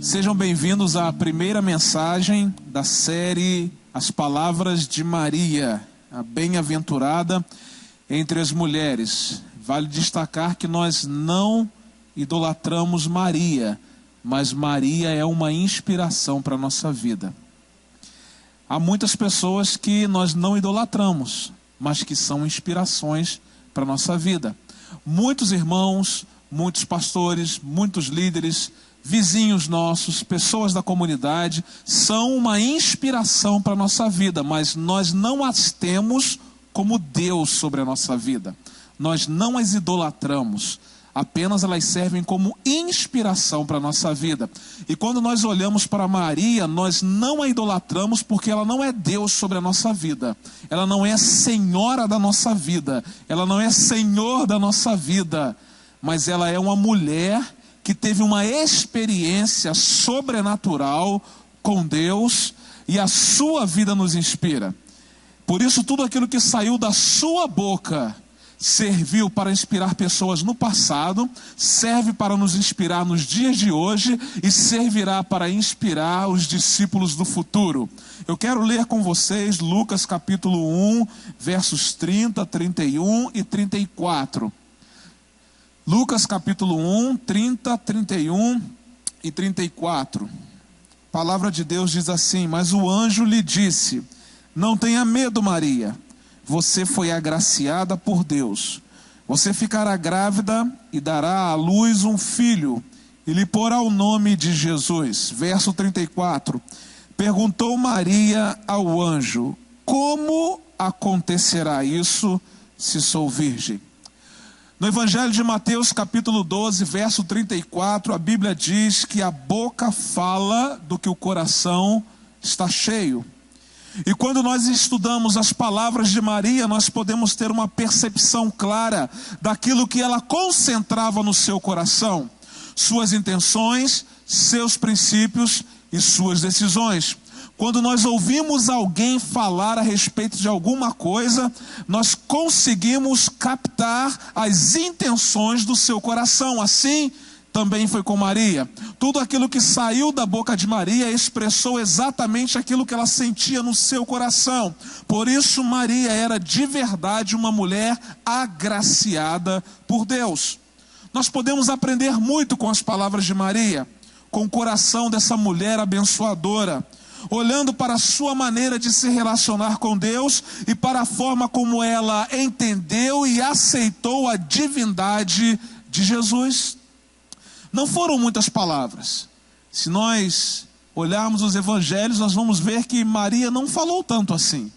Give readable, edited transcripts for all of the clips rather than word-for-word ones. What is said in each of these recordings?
Sejam bem-vindos à primeira mensagem da série As Palavras de Maria, a bem-aventurada entre as mulheres. Vale destacar que nós não idolatramos Maria, mas Maria é uma inspiração para a nossa vida. Há muitas pessoas que nós não idolatramos, mas que são inspirações para a nossa vida. Muitos irmãos, muitos pastores, muitos líderes, vizinhos nossos, pessoas da comunidade, são uma inspiração para a nossa vida, mas nós não as temos como Deus sobre a nossa vida. Nós não as idolatramos, apenas elas servem como inspiração para a nossa vida. E quando nós olhamos para Maria, nós não a idolatramos porque ela não é Deus sobre a nossa vida. Ela não é senhora da nossa vida, ela não é senhor da nossa vida, mas ela é uma mulher que teve uma experiência sobrenatural com Deus e a sua vida nos inspira. Por isso, tudo aquilo que saiu da sua boca serviu para inspirar pessoas no passado, serve para nos inspirar nos dias de hoje e servirá para inspirar os discípulos do futuro. Eu quero ler com vocês Lucas capítulo 1, versos 30, 31 e 34. Lucas capítulo 1, 30, 31 e 34. A palavra de Deus diz assim: mas o anjo lhe disse: não tenha medo, Maria, você foi agraciada por Deus. Você ficará grávida e dará à luz um filho, e lhe porá o nome de Jesus. Verso 34. Perguntou Maria ao anjo: como acontecerá isso se sou virgem? No Evangelho de Mateus, capítulo 12, verso 34, a Bíblia diz que a boca fala do que o coração está cheio. E quando nós estudamos as palavras de Maria, nós podemos ter uma percepção clara daquilo que ela concentrava no seu coração, suas intenções, seus princípios e suas decisões. Quando nós ouvimos alguém falar a respeito de alguma coisa, nós conseguimos captar as intenções do seu coração. Assim também foi com Maria. Tudo aquilo que saiu da boca de Maria expressou exatamente aquilo que ela sentia no seu coração. Por isso Maria era de verdade uma mulher agraciada por Deus. Nós podemos aprender muito com as palavras de Maria, com o coração dessa mulher abençoadora, olhando para a sua maneira de se relacionar com Deus e para a forma como ela entendeu e aceitou a divindade de Jesus. Não foram muitas palavras. Se nós olharmos os evangelhos, nós vamos ver que Maria não falou tanto assim.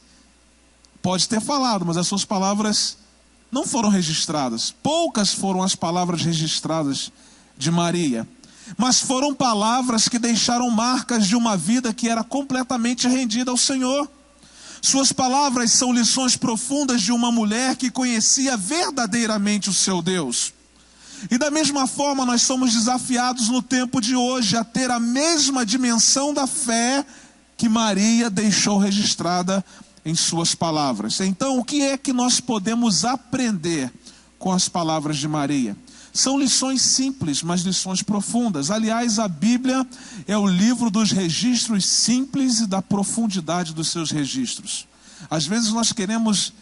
Pode ter falado, mas as suas palavras não foram registradas. Poucas foram as palavras registradas de Maria. Mas foram palavras que deixaram marcas de uma vida que era completamente rendida ao Senhor. Suas palavras são lições profundas de uma mulher que conhecia verdadeiramente o seu Deus. E da mesma forma nós somos desafiados no tempo de hoje a ter a mesma dimensão da fé que Maria deixou registrada em suas palavras. Então, o que é que nós podemos aprender com as palavras de Maria? São lições simples, mas lições profundas. Aliás, a Bíblia é o livro dos registros simples e da profundidade dos seus registros. Às vezes nós queremos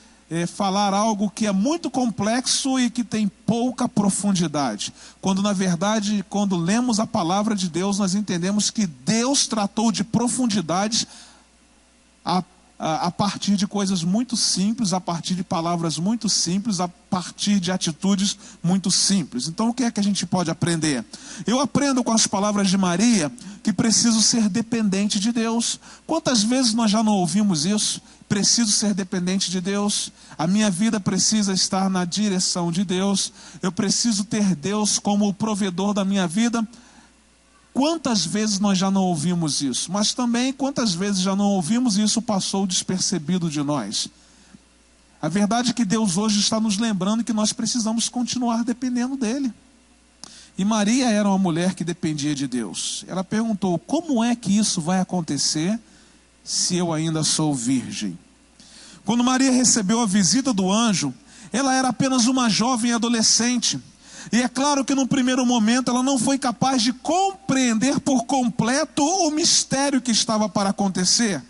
falar algo que é muito complexo e que tem pouca profundidade. Quando na verdade, quando lemos a palavra de Deus, nós entendemos que Deus tratou de profundidade a partir de coisas muito simples, a partir de palavras muito simples, a partir de atitudes muito simples. Então o que é que a gente pode aprender? Eu aprendo com as palavras de Maria que preciso ser dependente de Deus. Quantas vezes nós já não ouvimos isso? Preciso ser dependente de Deus, a minha vida precisa estar na direção de Deus, eu preciso ter Deus como o provedor da minha vida. Quantas vezes nós já não ouvimos isso? Mas também quantas vezes já não ouvimos e isso passou despercebido de nós? A verdade é que Deus hoje está nos lembrando que nós precisamos continuar dependendo dEle. E Maria era uma mulher que dependia de Deus. Ela perguntou: como é que isso vai acontecer se eu ainda sou virgem? Quando Maria recebeu a visita do anjo, ela era apenas uma jovem adolescente. E é claro que no primeiro momento ela não foi capaz de compreender por completo o mistério que estava para acontecer.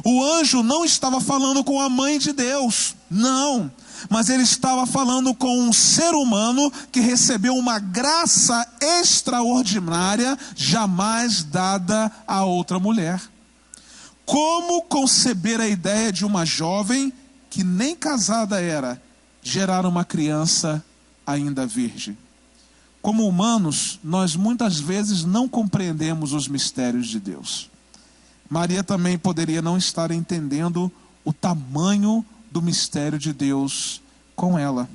O anjo não estava falando com a mãe de Deus, não. Mas ele estava falando com um ser humano que recebeu uma graça extraordinária, jamais dada a outra mulher. Como conceber a ideia de uma jovem que nem casada era, gerar uma criança ainda virgem? Como humanos, nós muitas vezes não compreendemos os mistérios de Deus. Maria também poderia não estar entendendo o tamanho do mistério de Deus com ela.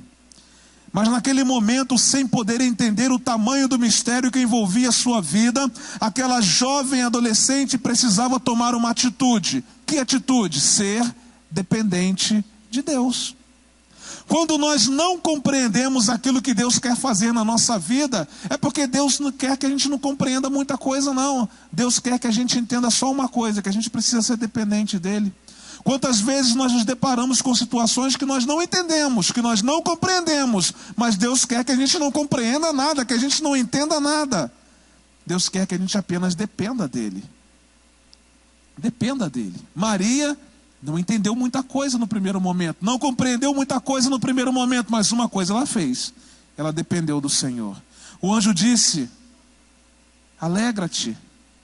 Mas naquele momento, sem poder entender o tamanho do mistério que envolvia a sua vida, aquela jovem adolescente precisava tomar uma atitude. Que atitude? Ser dependente de Deus. Quando nós não compreendemos aquilo que Deus quer fazer na nossa vida, é porque Deus não quer que a gente não compreenda muita coisa, não. Deus quer que a gente entenda só uma coisa, que a gente precisa ser dependente dEle. Quantas vezes nós nos deparamos com situações que nós não entendemos, que nós não compreendemos, mas Deus quer que a gente não compreenda nada, que a gente não entenda nada. Deus quer que a gente apenas dependa dEle. Dependa dEle. Maria não entendeu muita coisa no primeiro momento, não compreendeu muita coisa no primeiro momento, mas uma coisa ela fez: ela dependeu do Senhor. O anjo disse: alegra-te,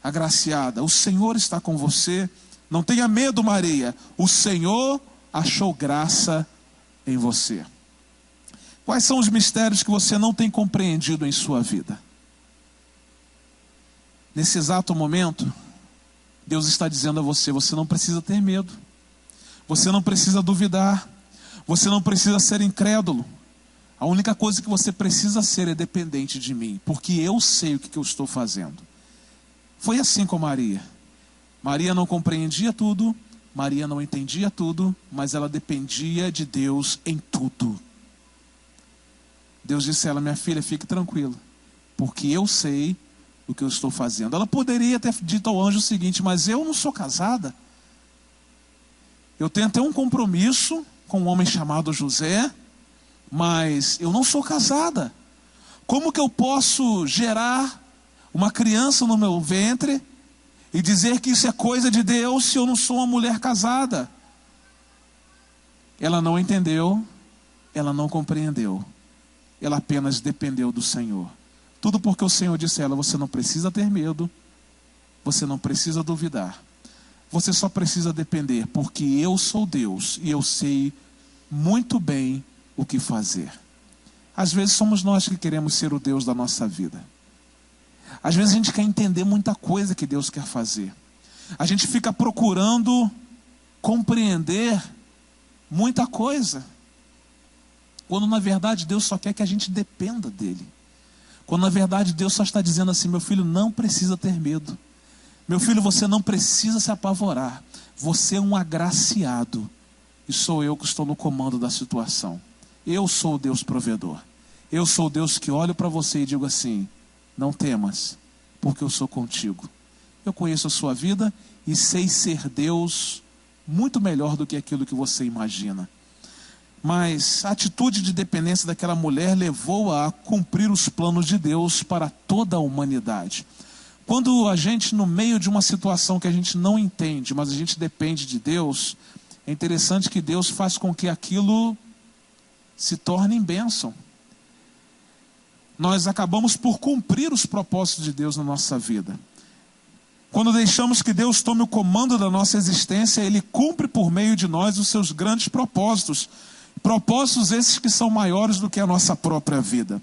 agraciada, o Senhor está com você. Não tenha medo, Maria, o Senhor achou graça em você. Quais são os mistérios que você não tem compreendido em sua vida? Nesse exato momento, Deus está dizendo a você: você não precisa ter medo, você não precisa duvidar, você não precisa ser incrédulo. A única coisa que você precisa ser é dependente de mim, porque eu sei o que eu estou fazendo. Foi assim com Maria. Maria não compreendia tudo, Maria não entendia tudo, mas ela dependia de Deus em tudo. Deus disse a ela: minha filha, fique tranquila, porque eu sei o que eu estou fazendo. Ela poderia ter dito ao anjo o seguinte: mas eu não sou casada. Eu tenho até um compromisso com um homem chamado José, mas eu não sou casada. Como que eu posso gerar uma criança no meu ventre e dizer que isso é coisa de Deus se eu não sou uma mulher casada? Ela não entendeu, ela não compreendeu, ela apenas dependeu do Senhor. Tudo porque o Senhor disse a ela: você não precisa ter medo, você não precisa duvidar, você só precisa depender, porque eu sou Deus e eu sei muito bem o que fazer. Às vezes somos nós que queremos ser o Deus da nossa vida. Às vezes a gente quer entender muita coisa que Deus quer fazer. A gente fica procurando compreender muita coisa, quando na verdade Deus só quer que a gente dependa dEle. Quando na verdade Deus só está dizendo assim: meu filho, não precisa ter medo. Meu filho, você não precisa se apavorar. Você é um agraciado. E sou eu que estou no comando da situação. Eu sou o Deus provedor. Eu sou o Deus que olho para você e digo assim: não temas, porque eu sou contigo. Eu conheço a sua vida e sei ser Deus muito melhor do que aquilo que você imagina. Mas a atitude de dependência daquela mulher levou-a a cumprir os planos de Deus para toda a humanidade. Quando a gente, no meio de uma situação que a gente não entende, mas a gente depende de Deus, é interessante que Deus faz com que aquilo se torne em bênção. Nós acabamos por cumprir os propósitos de Deus na nossa vida. Quando deixamos que Deus tome o comando da nossa existência, Ele cumpre por meio de nós os seus grandes propósitos. Propósitos esses que são maiores do que a nossa própria vida.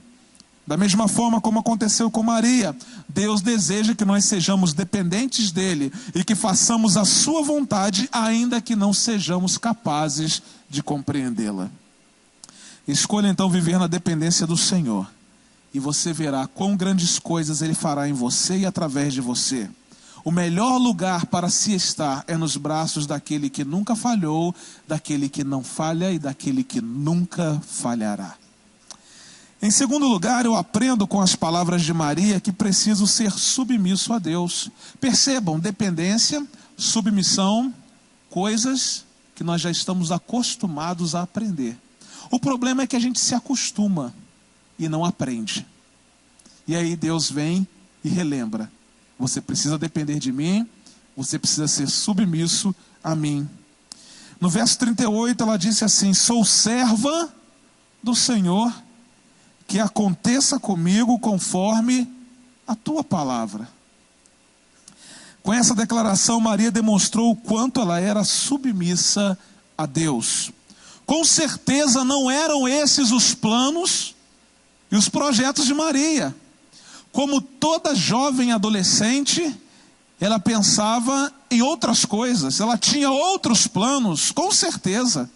Da mesma forma como aconteceu com Maria, Deus deseja que nós sejamos dependentes dEle e que façamos a sua vontade, ainda que não sejamos capazes de compreendê-la. Escolha então viver na dependência do Senhor. E você verá quão grandes coisas Ele fará em você e através de você. O melhor lugar para se estar é nos braços daquele que nunca falhou, daquele que não falha e daquele que nunca falhará. Em segundo lugar, eu aprendo com as palavras de Maria que preciso ser submisso a Deus. Percebam, dependência, submissão, coisas que nós já estamos acostumados a aprender. O problema é que a gente se acostuma. e não aprende. E aí Deus vem e relembra: você precisa depender de mim, você precisa ser submisso a mim. No verso 38 ela disse assim: sou serva do Senhor, que aconteça comigo conforme a tua palavra. Com essa declaração, Maria demonstrou o quanto ela era submissa a Deus. Com certeza não eram esses os planos e os projetos de Maria. Como toda jovem adolescente, ela pensava em outras coisas, ela tinha outros planos, com certeza.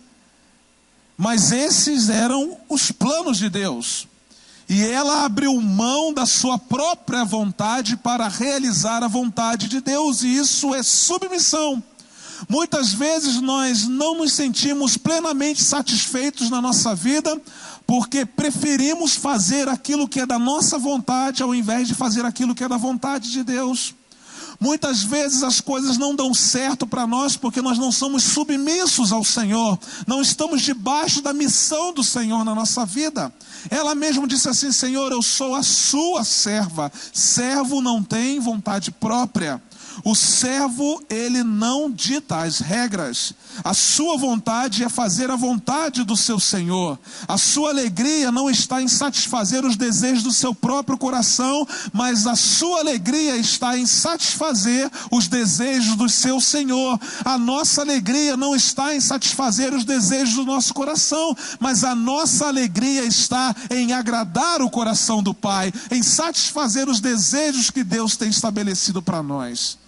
Mas esses eram os planos de Deus. E ela abriu mão da sua própria vontade para realizar a vontade de Deus, e isso é submissão. Muitas vezes nós não nos sentimos plenamente satisfeitos na nossa vida, porque preferimos fazer aquilo que é da nossa vontade, ao invés de fazer aquilo que é da vontade de Deus. Muitas vezes as coisas não dão certo para nós, porque nós não somos submissos ao Senhor, não estamos debaixo da missão do Senhor na nossa vida. Ela mesma disse assim: Senhor, eu sou a sua serva. Servo não tem vontade própria. O servo, ele não dita as regras. A sua vontade é fazer a vontade do seu Senhor. A sua alegria não está em satisfazer os desejos do seu próprio coração, mas a sua alegria está em satisfazer os desejos do seu Senhor. A nossa alegria não está em satisfazer os desejos do nosso coração, mas a nossa alegria está em agradar o coração do Pai, em satisfazer os desejos que Deus tem estabelecido para nós.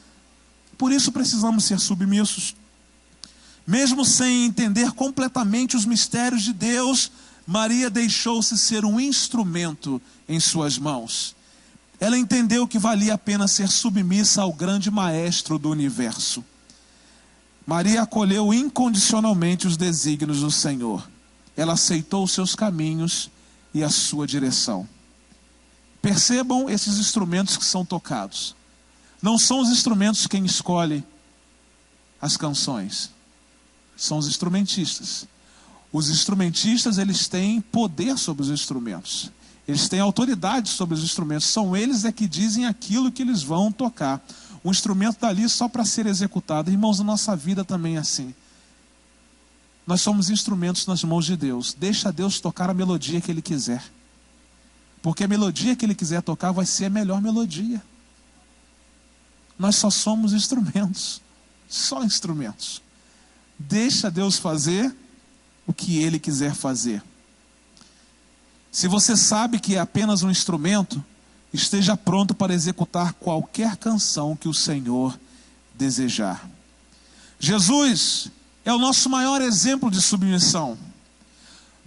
Por isso precisamos ser submissos. Mesmo sem entender completamente os mistérios de Deus, Maria deixou-se ser um instrumento em suas mãos. Ela entendeu que valia a pena ser submissa ao grande maestro do universo. Maria acolheu incondicionalmente os desígnios do Senhor. Ela aceitou os seus caminhos e a sua direção. Percebam esses instrumentos que são tocados. Não são os instrumentos quem escolhe as canções. São os instrumentistas. Os instrumentistas, eles têm poder sobre os instrumentos. Eles têm autoridade sobre os instrumentos. São eles que dizem aquilo que eles vão tocar. O instrumento está ali só para ser executado. Irmãos, a nossa vida também é assim. Nós somos instrumentos nas mãos de Deus. Deixa Deus tocar a melodia que Ele quiser. Porque a melodia que Ele quiser tocar vai ser a melhor melodia. Nós só somos instrumentos. Só instrumentos. Deixa Deus fazer o que Ele quiser fazer. Se você sabe que é apenas um instrumento, esteja pronto para executar qualquer canção que o Senhor desejar. Jesus é o nosso maior exemplo de submissão.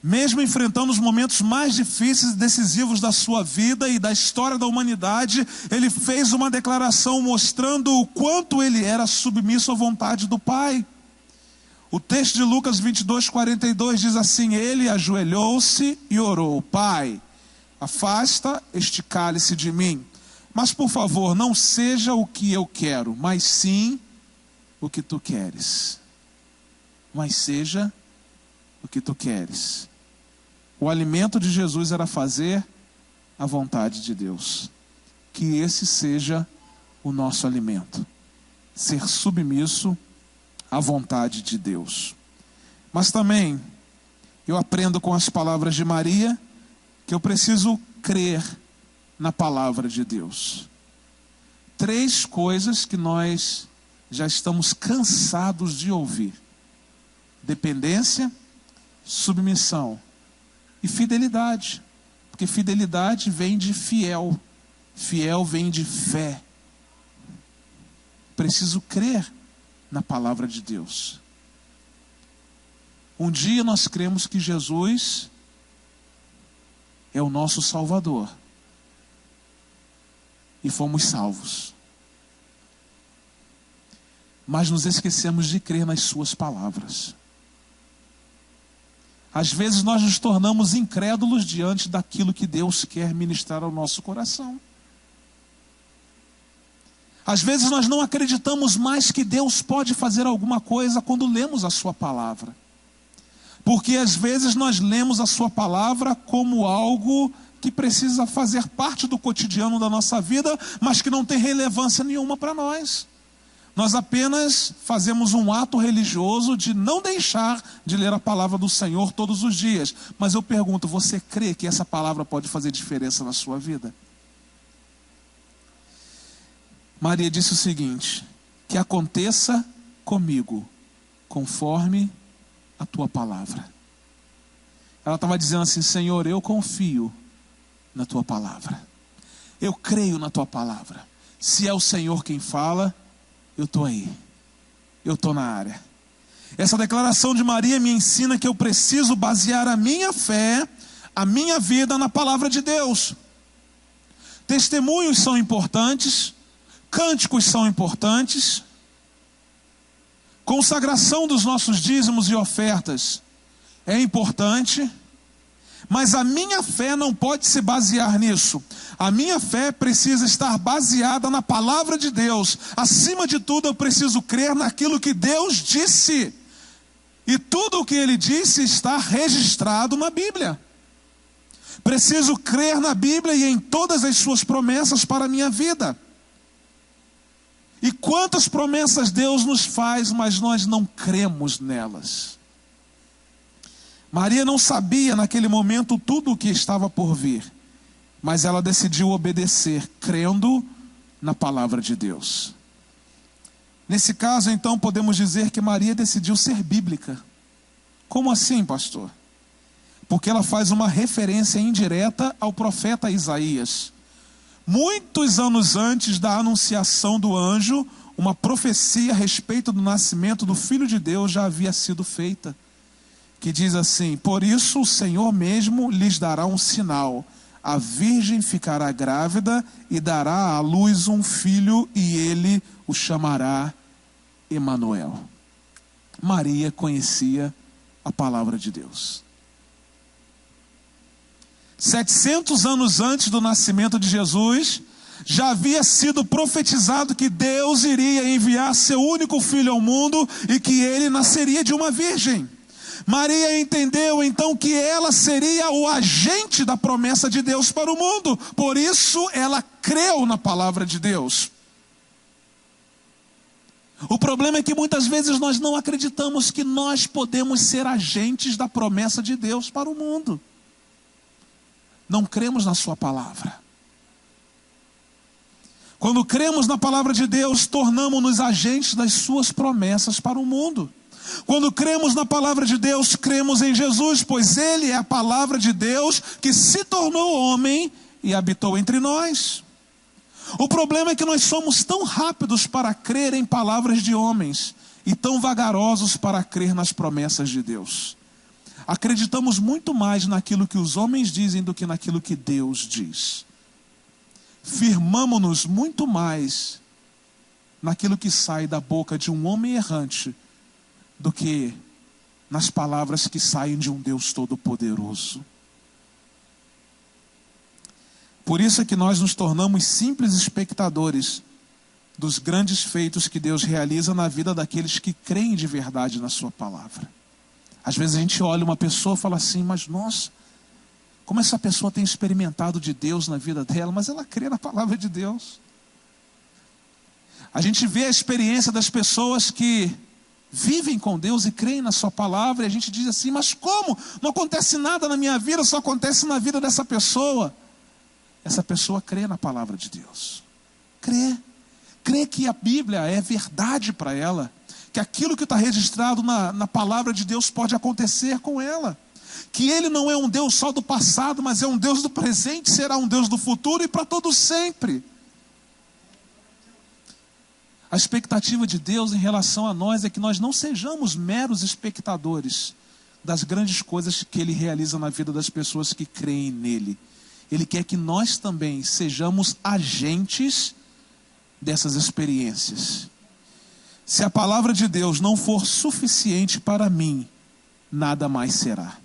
Mesmo enfrentando os momentos mais difíceis e decisivos da sua vida e da história da humanidade, ele fez uma declaração mostrando o quanto ele era submisso à vontade do Pai. O texto de Lucas 22:42 diz assim: ele ajoelhou-se e orou: Pai, afasta este cálice de mim, mas por favor, não seja o que eu quero, mas sim o que tu queres. Mas seja o que tu queres. O alimento de Jesus era fazer a vontade de Deus. Que esse seja o nosso alimento. Ser submisso à vontade de Deus. Mas também eu aprendo com as palavras de Maria que eu preciso crer na palavra de Deus. 3 coisas que nós já estamos cansados de ouvir: dependência, submissão e fidelidade. Porque fidelidade vem de fiel, fiel vem de fé. Preciso crer na palavra de Deus. Um dia nós cremos que Jesus é o nosso Salvador e fomos salvos. Mas nos esquecemos de crer nas suas palavras. Às vezes nós nos tornamos incrédulos diante daquilo que Deus quer ministrar ao nosso coração. Às vezes nós não acreditamos mais que Deus pode fazer alguma coisa quando lemos a sua palavra. Porque às vezes nós lemos a sua palavra como algo que precisa fazer parte do cotidiano da nossa vida, mas que não tem relevância nenhuma para nós. Nós apenas fazemos um ato religioso de não deixar de ler a palavra do Senhor todos os dias. Mas eu pergunto, você crê que essa palavra pode fazer diferença na sua vida? Maria disse o seguinte: que aconteça comigo conforme a tua palavra. Ela estava dizendo assim: Senhor, eu confio na tua palavra, eu creio na tua palavra. Se é o Senhor quem fala, eu estou aí, eu estou na área. Essa declaração de Maria me ensina que eu preciso basear a minha fé, a minha vida na palavra de Deus. Testemunhos são importantes, cânticos são importantes, consagração dos nossos dízimos e ofertas é importante, mas a minha fé não pode se basear nisso. A minha fé precisa estar baseada na palavra de Deus. Acima de tudo, eu preciso crer naquilo que Deus disse. E tudo o que Ele disse está registrado na Bíblia. Preciso crer na Bíblia e em todas as suas promessas para a minha vida. E quantas promessas Deus nos faz, mas nós não cremos nelas. Maria não sabia naquele momento tudo o que estava por vir, mas ela decidiu obedecer, crendo na palavra de Deus. Nesse caso, então, podemos dizer que Maria decidiu ser bíblica. Como assim, pastor? Porque ela faz uma referência indireta ao profeta Isaías. Muitos anos antes da anunciação do anjo, uma profecia a respeito do nascimento do Filho de Deus já havia sido feita, que diz assim: por isso o Senhor mesmo lhes dará um sinal, a virgem ficará grávida e dará à luz um filho, e ele o chamará Emanuel. Maria conhecia a palavra de Deus. 700 anos antes do nascimento de Jesus, já havia sido profetizado que Deus iria enviar seu único filho ao mundo e que ele nasceria de uma virgem. Maria entendeu então que ela seria o agente da promessa de Deus para o mundo. Por isso ela creu na palavra de Deus. O problema é que muitas vezes nós não acreditamos que nós podemos ser agentes da promessa de Deus para o mundo. Não cremos na sua palavra. Quando cremos na palavra de Deus, tornamos-nos agentes das suas promessas para o mundo. Quando cremos na palavra de Deus, cremos em Jesus, pois Ele é a palavra de Deus que se tornou homem e habitou entre nós. O problema é que nós somos tão rápidos para crer em palavras de homens e tão vagarosos para crer nas promessas de Deus. Acreditamos muito mais naquilo que os homens dizem do que naquilo que Deus diz. Firmamo-nos muito mais naquilo que sai da boca de um homem errante do que nas palavras que saem de um Deus todo-poderoso. Por isso é que nós nos tornamos simples espectadores dos grandes feitos que Deus realiza na vida daqueles que creem de verdade na sua palavra. Às vezes a gente olha uma pessoa e fala assim: mas nossa, como essa pessoa tem experimentado de Deus na vida dela, mas ela crê na palavra de Deus. A gente vê a experiência das pessoas que vivem com Deus e creem na sua palavra, e a gente diz assim: mas como? Não acontece nada na minha vida, só acontece na vida dessa pessoa. Essa pessoa crê na palavra de Deus. Crê que a Bíblia é verdade para ela, que aquilo que está registrado na palavra de Deus pode acontecer com ela, que Ele não é um Deus só do passado, mas é um Deus do presente, será um Deus do futuro e para todo sempre. A expectativa de Deus em relação a nós é que nós não sejamos meros espectadores das grandes coisas que Ele realiza na vida das pessoas que creem nele. Ele quer que nós também sejamos agentes dessas experiências. Se a palavra de Deus não for suficiente para mim, nada mais será.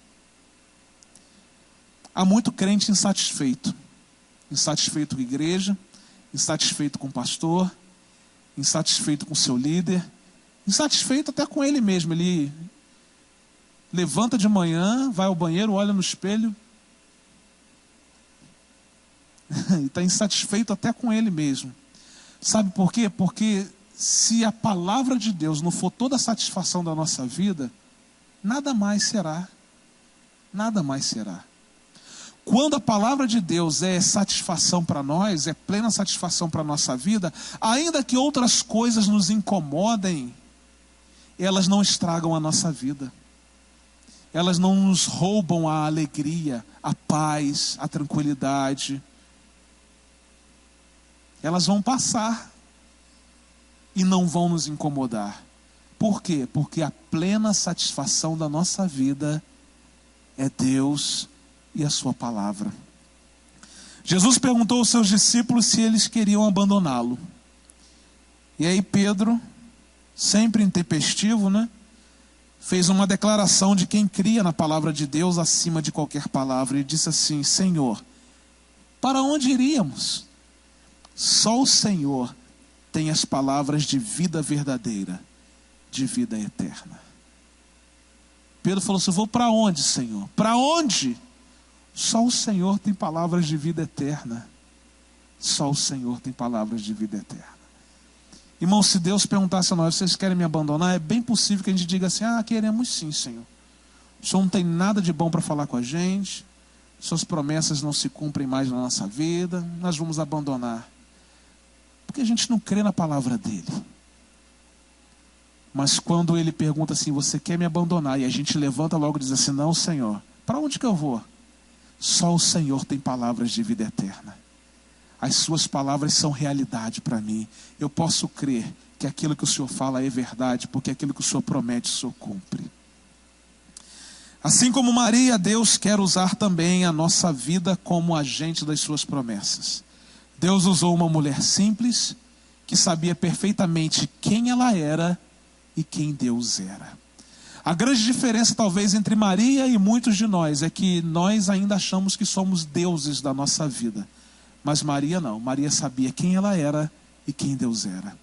Há muito crente insatisfeito. Insatisfeito com a igreja, insatisfeito com o pastor, insatisfeito com o seu líder, insatisfeito até com ele mesmo. Ele levanta de manhã, vai ao banheiro, olha no espelho. e está insatisfeito até com ele mesmo. Sabe por quê? Porque se a palavra de Deus não for toda a satisfação da nossa vida, nada mais será. Nada mais será. Quando a palavra de Deus é satisfação para nós, é plena satisfação para a nossa vida, ainda que outras coisas nos incomodem, elas não estragam a nossa vida. Elas não nos roubam a alegria, a paz, a tranquilidade. Elas vão passar e não vão nos incomodar. Por quê? Porque a plena satisfação da nossa vida é Deus e a sua palavra. Jesus perguntou aos seus discípulos se eles queriam abandoná-lo. E aí Pedro, sempre intempestivo, fez uma declaração de quem cria na palavra de Deus acima de qualquer palavra. E disse assim: Senhor, para onde iríamos? Só o Senhor tem as palavras de vida verdadeira, de vida eterna. Pedro falou assim: vou para onde, Senhor? Para onde? Só o Senhor tem palavras de vida eterna. Só o Senhor tem palavras de vida eterna. Irmão, se Deus perguntasse a nós: vocês querem me abandonar? É bem possível que a gente diga assim: queremos sim, Senhor. O Senhor não tem nada de bom para falar com a gente. Suas promessas não se cumprem mais na nossa vida. Nós vamos abandonar. Porque a gente não crê na palavra dele. Mas quando ele pergunta assim: você quer me abandonar? E a gente levanta logo e diz assim: não, Senhor. Para onde que eu vou? Só o Senhor tem palavras de vida eterna. As suas palavras são realidade para mim. Eu posso crer que aquilo que o Senhor fala é verdade, porque aquilo que o Senhor promete, o Senhor cumpre. Assim como Maria, Deus quer usar também a nossa vida como agente das suas promessas. Deus usou uma mulher simples, que sabia perfeitamente quem ela era e quem Deus era. A grande diferença talvez entre Maria e muitos de nós é que nós ainda achamos que somos deuses da nossa vida. Mas Maria não. Maria sabia quem ela era e quem Deus era.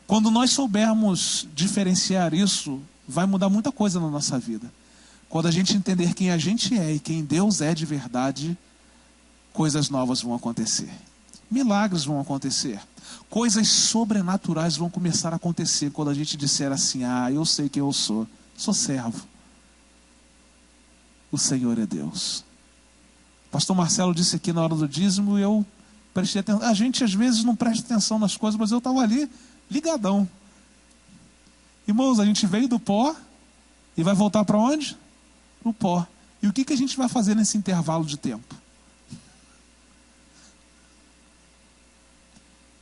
Quando nós soubermos diferenciar isso, vai mudar muita coisa na nossa vida. Quando a gente entender quem a gente é e quem Deus é de verdade, coisas novas vão acontecer. Milagres vão acontecer. Coisas sobrenaturais vão começar a acontecer quando a gente disser assim: eu sei quem eu sou. Sou servo. O Senhor é Deus. Pastor Marcelo disse aqui na hora do dízimo e eu prestei atenção. A gente às vezes não presta atenção nas coisas, mas eu estava ali ligadão. Irmãos, a gente veio do pó e vai voltar para onde? Para o pó. E o que a gente vai fazer nesse intervalo de tempo?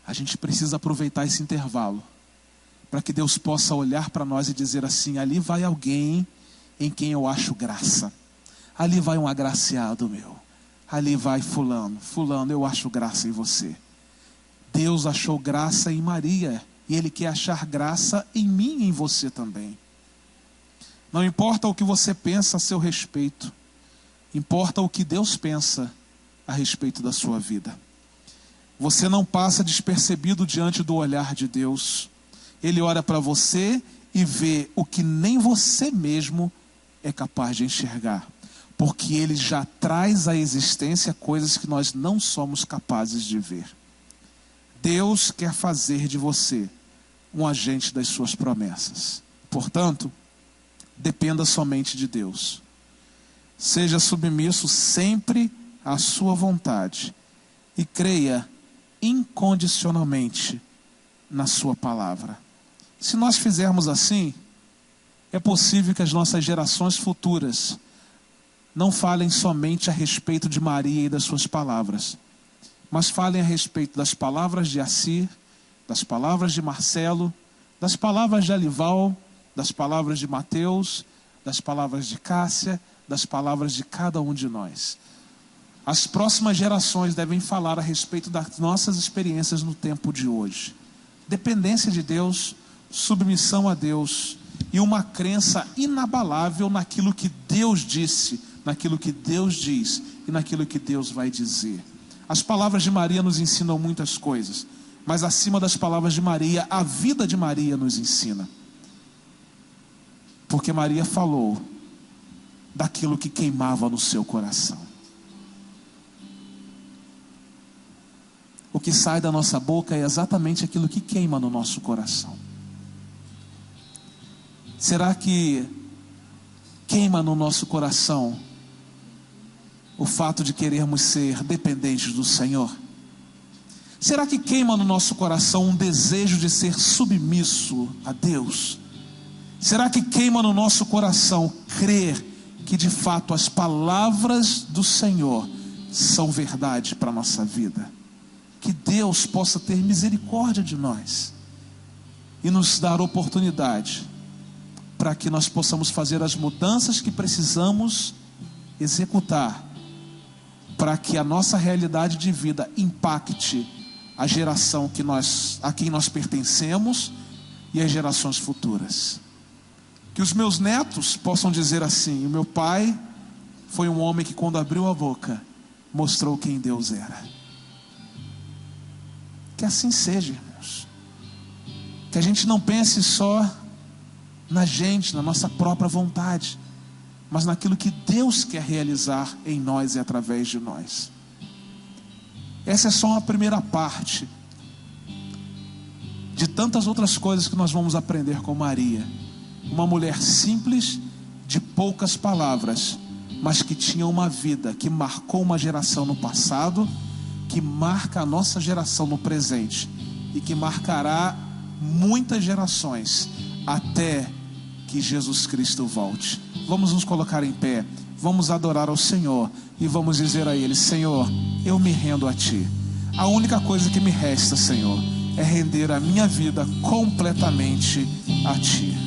A gente precisa aproveitar esse intervalo para que Deus possa olhar para nós e dizer assim: ali vai alguém em quem eu acho graça. Ali vai um agraciado meu. Ali vai fulano, eu acho graça em você. Deus achou graça em Maria e Ele quer achar graça em mim e em você também. Não importa o que você pensa a seu respeito, importa o que Deus pensa a respeito da sua vida. Você não passa despercebido diante do olhar de Deus. Ele olha para você e vê o que nem você mesmo é capaz de enxergar. Porque Ele já traz à existência coisas que nós não somos capazes de ver. Deus quer fazer de você um agente das suas promessas. Portanto, dependa somente de Deus. Seja submisso sempre à sua vontade. E creia incondicionalmente na sua palavra. Se nós fizermos assim, é possível que as nossas gerações futuras não falem somente a respeito de Maria e das suas palavras, mas falem a respeito das palavras de Assir, das palavras de Marcelo, das palavras de Alival, das palavras de Mateus, das palavras de Cássia, das palavras de cada um de nós. As próximas gerações devem falar a respeito das nossas experiências no tempo de hoje. Dependência de Deus, submissão a Deus e uma crença inabalável naquilo que Deus disse, naquilo que Deus diz e naquilo que Deus vai dizer. As palavras de Maria nos ensinam muitas coisas, mas acima das palavras de Maria, a vida de Maria nos ensina. Porque Maria falou daquilo que queimava no seu coração. o que sai da nossa boca é exatamente aquilo que queima no nosso coração. Será que queima no nosso coração o fato de querermos ser dependentes do Senhor? Será que queima no nosso coração um desejo de ser submisso a Deus? Será que queima no nosso coração crer que de fato as palavras do Senhor são verdade para a nossa vida? Que Deus possa ter misericórdia de nós e nos dar oportunidade para que nós possamos fazer as mudanças que precisamos executar, para que a nossa realidade de vida impacte a geração a quem nós pertencemos e as gerações futuras. Que os meus netos possam dizer assim: o meu pai foi um homem que, quando abriu a boca, mostrou quem Deus era. Que assim seja, irmãos. Que a gente não pense só na gente, na nossa própria vontade, mas naquilo que Deus quer realizar em nós e através de nós. Essa é só uma primeira parte de tantas outras coisas que nós vamos aprender com Maria. Uma mulher simples, de poucas palavras, mas que tinha uma vida que marcou uma geração no passado, que marca a nossa geração no presente e que marcará muitas gerações até que Jesus Cristo volte. Vamos nos colocar em pé, vamos adorar ao Senhor e vamos dizer a Ele: Senhor, eu me rendo a Ti. A única coisa que me resta, Senhor, é render a minha vida completamente a Ti.